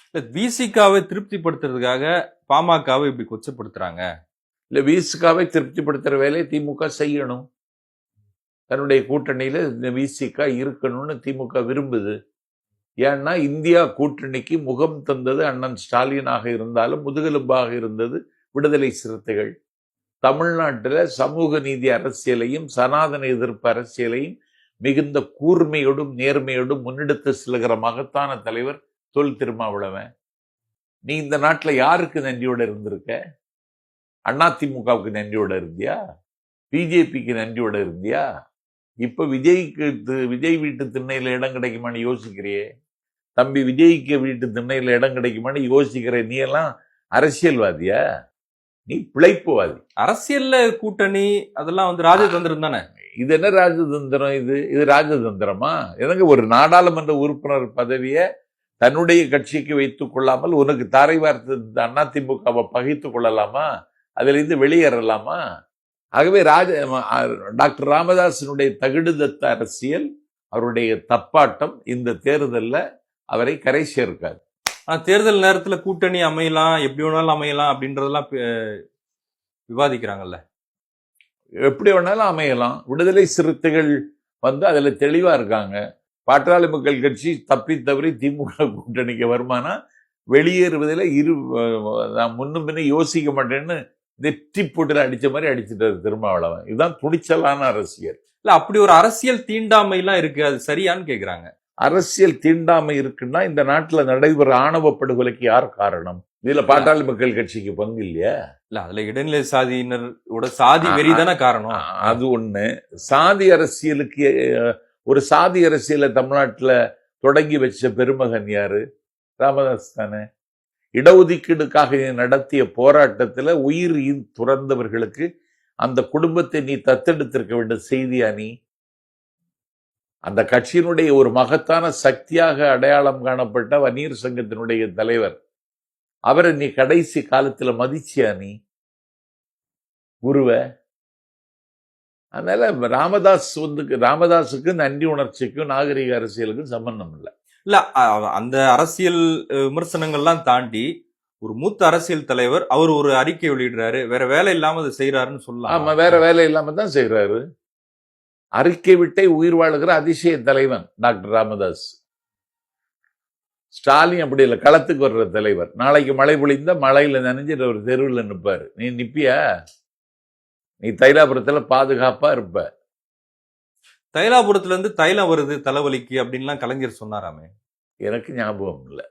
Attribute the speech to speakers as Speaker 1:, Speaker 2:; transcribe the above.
Speaker 1: இல்ல விசிகாவை திருப்திப்படுத்துறதுக்காக பாமகவை இப்படி கொச்சப்படுத்துறாங்க.
Speaker 2: இல்ல விசிகாவை திருப்திப்படுத்துற வேலையை திமுக செய்யணும். தன்னுடைய கூட்டணியில இந்த விசிகா இருக்கணும்னு திமுக விரும்புது. ஏன்னா இந்தியா கூட்டணிக்கு முகம் தந்தது அண்ணன் ஸ்டாலினாக இருந்தாலும் முதுகெலும்பாக இருந்தது விடுதலை சிறுத்தைகள். தமிழ்நாட்டில் சமூக நீதி அரசியலையும் சனாதன எதிர்ப்பு அரசியலையும் மிகுந்த கூர்மையோடும் நேர்மையோடும் முன்னெடுத்து செல்கிற மகத்தான தலைவர் தொல் திருமாவளவன். நீ இந்த நாட்டில் யாருக்கு நன்றியோட இருந்திருக்க? அதிமுகவுக்கு நன்றியோட இருந்தியா? பிஜேபிக்கு நன்றியோட இருந்தியா? இப்ப விஜய் வீட்டு திண்ணையில இடம் கிடைக்குமான்னு யோசிக்கிறியே, தம்பி விஜய்க்கு வீட்டு திண்ணையில இடம் கிடைக்குமான்னு யோசிக்கிற நீ எல்லாம் அரசியல்வாதியா? நீ பிழைப்புவாதி.
Speaker 1: அரசியல்ல கூட்டணி அதெல்லாம் ராஜதந்திரம் தானே.
Speaker 2: இது என்ன ராஜதந்திரம்? இது ராஜதந்திரமா? எனக்கு ஒரு நாடாளுமன்ற உறுப்பினர் பதவியை தன்னுடைய கட்சிக்கு வைத்துக் கொள்ளாமல் உனக்கு தாரை வார்த்து அதிமுகவை பகைத்துக் கொள்ளலாமா? அதிலிருந்து வெளியேறலாமா? ஆகவே டாக்டர் ராமதாசனுடைய தகுடுதத்த அரசியல், அவருடைய தப்பாட்டம் இந்த தேர்தலில் அவரை கரை சேர்க்காது.
Speaker 1: தேர்தல் நேரத்துல கூட்டணி அமையலாம், எப்படி வேணாலும் அமையலாம் அப்படின்றதெல்லாம் விவாதிக்கிறாங்கல்ல.
Speaker 2: எப்படி வேணாலும் அமையலாம். விடுதலை சிறுத்தைகள் அதுல தெளிவா இருக்காங்க. பாட்டாளி மக்கள் கட்சி தப்பி தவறி திமுக கூட்டணிக்கு வருமானா வெளியேறுவதில் நான் முன்னும் பின்ன யோசிக்க மாட்டேன்னு நெற்றி போட்டுல அடிச்ச மாதிரி அடிச்சுட்டாரு திருமாவளவன். இதுதான் துணிச்சலான அரசியல்.
Speaker 1: இல்ல அப்படி ஒரு அரசியல் தீண்டாமை எல்லாம் இருக்கு, அது சரியான்னு கேக்குறாங்க.
Speaker 2: அரசியல் தீண்டாமை இருக்குன்னா இந்த நாட்டுல நடைபெற ஆணவ படுகொலைக்கு யார் காரணம்? இதுல பாட்டாளி மக்கள் கட்சிக்கு பங்கு இல்லையா?
Speaker 1: இல்ல அதுல இடைநிலை சாதியினரோட சாதி வெறிதான காரணம்.
Speaker 2: அது ஒண்ணு. சாதி அரசியலுக்கு ஒரு சாதி அரசியலை தமிழ்நாட்டுல தொடங்கி வச்ச பெருமகன் யாரு? ராமதாஸ் தானே. இடஒதுக்கீடுக்காக நடத்திய போராட்டத்துல உயிர் துறந்தவர்களுக்கு அந்த குடும்பத்தை நீ தத்தெடுத்திருக்க வேண்டிய செய்தியா நீ? அந்த கட்சியினுடைய ஒரு மகத்தான சக்தியாக அடையாளம் காணப்பட்ட வன்னியர் சங்கத்தினுடைய தலைவர், அவரை நீ கடைசி காலத்துல மதிச்சியா நீ குருவ? அதனால ராமதாஸுக்கு நன்றி உணர்ச்சிக்கும் நாகரிக அரசியலுக்கும் சம்பந்தம் இல்லை.
Speaker 1: இல்ல அந்த அரசியல் விமர்சனங்கள்லாம் தாண்டி ஒரு மூத்த அரசியல் தலைவர் அவர் ஒரு அறிக்கை வெளியிடுறாரு, வேற வேலை இல்லாம அதை செய்யறாருன்னு சொல்லலாம்.
Speaker 2: ஆமா, வேற வேலை இல்லாம தான் செய்யறாரு. அறிக்கை விட்டே உயிர் வாழுகிற அதிசய தலைவன் டாக்டர் ராமதாஸ். ஸ்டாலின் அப்படி இல்லை, களத்துக்கு வர்ற தலைவர். நாளைக்கு மழை பொழிந்த மழையில நனைஞ்சிட்டு ஒரு தெருவில் நிற்பாரு. நீ நிப்பியா? நீ தைலாபுரத்துல பாதுகாப்பா இருப்ப.
Speaker 1: தைலாபுரத்துல இருந்து தைலம் வருது தலைவலிக்கு அப்படின்லாம் கலைஞர் சொன்னாராமே.
Speaker 2: எனக்கு ஞாபகம் இல்லை.